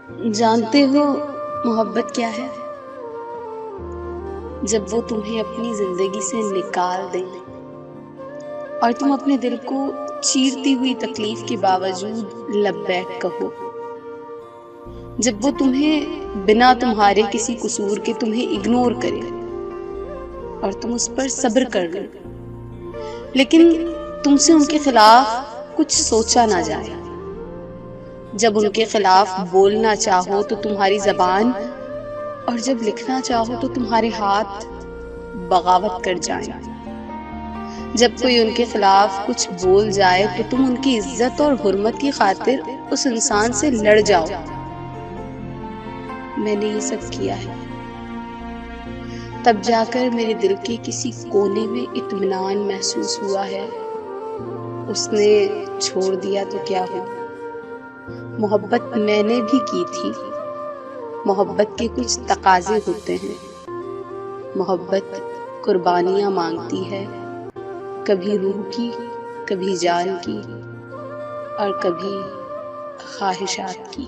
جانتے ہو محبت کیا ہے؟ جب وہ تمہیں اپنی زندگی سے نکال دیں اور تم اپنے دل کو چیرتی ہوئی تکلیف کے باوجود لبیک کہو، جب وہ تمہیں بنا تمہارے کسی قصور کے تمہیں اگنور کرے اور تم اس پر صبر کر لو، لیکن تم سے ان کے خلاف کچھ سوچا نہ جائے، جب ان کے خلاف بولنا چاہو تو تمہاری زبان اور جب لکھنا چاہو تو تمہارے ہاتھ بغاوت کر جائیں، جب کوئی ان کے خلاف کچھ بول جائے تو تم ان کی عزت اور حرمت کی خاطر اس انسان سے لڑ جاؤ۔ میں نے یہ سب کیا ہے، تب جا کر میرے دل کے کسی کونے میں اطمینان محسوس ہوا ہے۔ اس نے چھوڑ دیا تو کیا ہوا، محبت میں نے بھی کی تھی۔ محبت کے کچھ تقاضے ہوتے ہیں، محبت قربانیاں مانگتی ہے، کبھی روح کی، کبھی جان کی، اور کبھی خواہشات کی۔